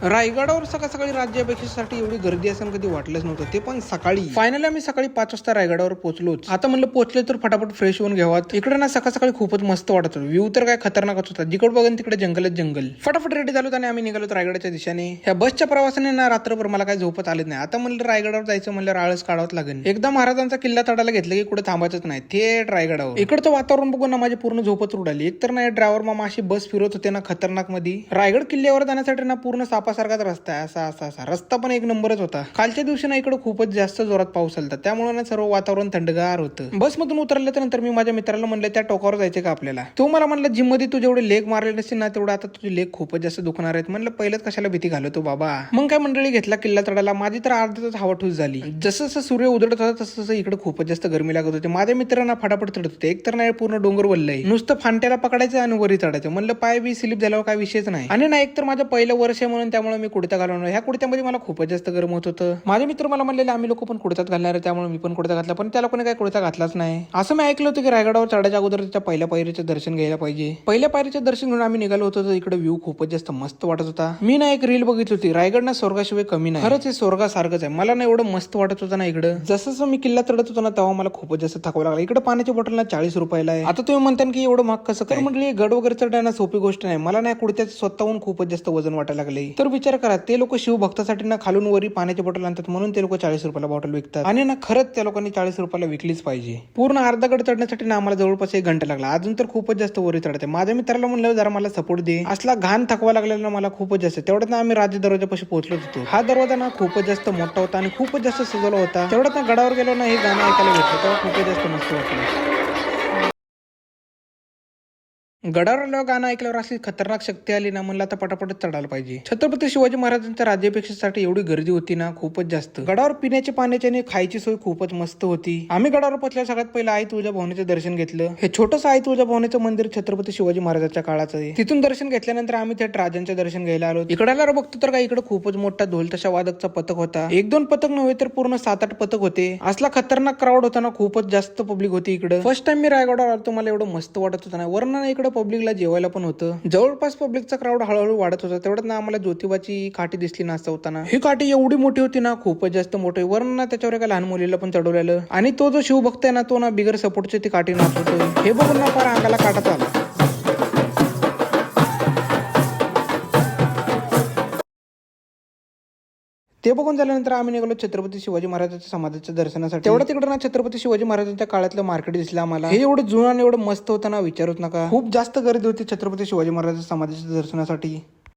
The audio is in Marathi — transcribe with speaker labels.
Speaker 1: रायगडावर सकाळ सकाळी राज्याभिषेकासाठी एवढी गर्दी असेल कधी वाटलंच नव्हतं, ते पण सकाळी. फायनली आम्ही सकाळी 5 वाजता रायगडावर पोहोचलोच. आता म्हणलं पोहोचले तर फटाफट फ्रेश होऊन घ्यावात. इकडे ना सकाळ सकाळी खूपच मस्त वाटत होतं. व्ह्यू तर काय खतरनाकच होता. जिकडे बघन तिकडे जंगलच जंगल. फटाफट रेडी झालो आणि आम्ही निघालो रायगडाच्या दिशेने. ह्या बसच्या प्रवासाने ना रात्रभर मला काय झोपत आलेच नाही. आता म्हणलं रायगडावर जायचं म्हणलं आळस काढावंच लागेल. एकदा महाराजांचा किल्ला तडायला घेतलं की कुठे थांबायचंच नाही, थेट रायगडावर. इकडचं वातावरण बघून ना माझी पूर्ण झोपच उडाली. एकतर ना ड्रायव्हर मामा अशी बस फिरवत होते ना खतरनाक मध्ये. रायगड किल्ल्यावर जाण्यासाठी ना पूर्ण सापासारखाच रस्ता आहे. असा रस्ता पण एक नंबरच होता. कालच्या दिवशी ना इकडे खूपच जास्त जोरात पाऊस आलता, त्यामुळे ना सर्व वातावरण थंडगार होतं. बस मधून उतरल्याच्या नंतर मी माझ्या मित्राला म्हणलं त्या टोकावर जायचं का आपल्याला. तो मला म्हणलं जिम मध्ये तू जेवढे लेग मारले नसतील ना तेवढं आता तुझे लेग खूपच जास्त दुखणार आहेत. म्हणलं पहिलेच कशाला भीती घालतो बाबा. मग काय मंडळी घेतला किल्ला चढायला. माझी तर अर्धा तास हवा ठूस झाली. जसं जसं सूर्य उदडत होता तसं तसं इकडे खूपच जास्त गरमी लागत होती. माझ्या मित्रांना फटाफट चढत होते. एक तर नाही पूर्ण डोंगर वल्लय, नुसतं फांट्याला पकडायचं आणि वरी चढायचं. म्हणलं पाय बी स्लिप झाल्यावर काय विषयच नाही. आणि ना एक तर माझं पहिलं वर्ष आहे म्हणून त्यामुळे मी कुडता घालवणार. ह्या कुडत्यामध्ये मला खूपच जास्त गरम होत होतं. माझे मित्र मला म्हणलेले आम्ही लोक पण कुडतात घालणार आहे, त्यामुळे मी पण कुडता घातला. पण त्याला कोणी काय कुडता घातलाच नाही. असं मी ऐकलं होतं की रायगडावर चढायच्या अगोदर त्याच्या पहिल्या पायरीचं दर्शन घ्यायला पाहिजे. पहिल्या पायरीचं दर्शन घेऊन आम्ही निघालो होतो. तर इकडे व्ह्यू खूपच जास्त मस्त वाटत होता. मी ना एक रील बघितली होती, रायगड ना स्वर्गाशिवाय कमी नाही. खरंच हे स्वर्गासारखंच आहे. मला ना एवढं मस्त वाटत होतं ना इकडं. जसं मी किल्ला चढत होतो ना तेव्हा मला खूपच जास्त थकवा लागला. इकडे पाण्याची बॉटल ना 40 रुपयाला आहे. आता तुम्ही म्हणता की एवढं महाग कसं काय. म्हटलं गड वगैरे चढणं सोपी गोष्ट नाही. मला नाही कुडत्यात स्वतःहून खूपच जास्त वजन वाटायला लागले. तर विचार करा, ते लोक शिवभक्तासाठी ना खालून वरी पाण्याची बॉटल आणतात म्हणून ते लोक 40 रुपयाला बॉटल विकतात. आणि ना खरंच त्या लोकांनी 40 रुपयाला विकलीच पाहिजे. पूर्ण अर्धा गड चढण्यासाठी ना आम्हाला जवळपास 1 घंटा लागला. अजून तर खूपच जास्त वरी चढते. माझ्या मित्राला म्हणलं जरा मला सपोर्ट दे. असला घाण थकवा लागलेला मला खूपच जास्त. तेवढ्यात ना आम्ही राज्य दरवाजापाशी पोहोचलो होतो. हा दरवाजा ना खूपच जास्त मोठा होता आणि खूपच जास्त सजवला होता. तेवढ्यात ना गडावर गेलो ना हे गाणं ऐकायला भेटलं तेव्हा खूपच जास्त मस्त वाटलं. गडावर आल्यावर गाणं ऐकल्यावर अशी खतरनाक शक्ती आली ना, म्हणलं आता पटापटच चढायला पाहिजे. छत्रपती शिवाजी महाराजांच्या राज्याभिषेकासाठी एवढी गर्दी होती ना खूपच जास्त. गडावर पिण्याची पाण्याची आणि खायची सोय खूपच मस्त होती. आम्ही गडावर पोहोचल्या सगळ्यात पहिलं आई तुळजाभवानीचं दर्शन घेतलं. हे छोटंसं आई तुळजाभवानीचं मंदिर छत्रपती शिवाजी महाराजांच्या काळाचं आहे. तिथून दर्शन घेतल्यानंतर आम्ही थेट राजांचे दर्शन घ्यायला आलो. इकडला बघतो तर काय इकडे खूपच मोठा ढोल तशा वादकचा पथक होता. 1-2 पथक नव्हे तर पूर्ण 7-8 पथक होते. असला खतरनाक क्राऊड होता ना, खूपच जास्त पब्लिक होती इकडे. फर्स्ट टाइम मी रायगडावर आलो, मला एवढं मस्त वाटत होतं ना. वरनं इकडे पब्लिकला जेवायला पण होतं. जवळपास पब्लिकचा क्राऊड हळूहळू वाढत होता. तेवढ्यात ना आम्हाला ज्योतिबाची काठी दिसली ना असताना. ही काठी एवढी मोठी होती ना, खूपच जास्त मोठी. वरून ना त्याच्यावर एका लहान मुलीला पण चढवलेलं. आणि तो जो शिवभक्त आहे ना तो ना बिगर सपोर्टची ती काठी नाचवतोय. हे बघून ना फार अंगाला काटाच आला. ते बघून झाल्यानंतर आम्ही निघालो छत्रपती शिवाजी महाराजांच्या समाधीच्या दर्शनासाठी. तेवढं तिकडे ना छत्रपती शिवाजी महाराजांच्या काळातलं मार्केट दिसलं आम्हाला. हे एवढं जुनं आणि एवढं मस्त होतं ना, विचारूच नका. खूप जास्त गर्दी होती छत्रपती शिवाजी महाराजांच्या समाधीच्या दर्शनासाठी.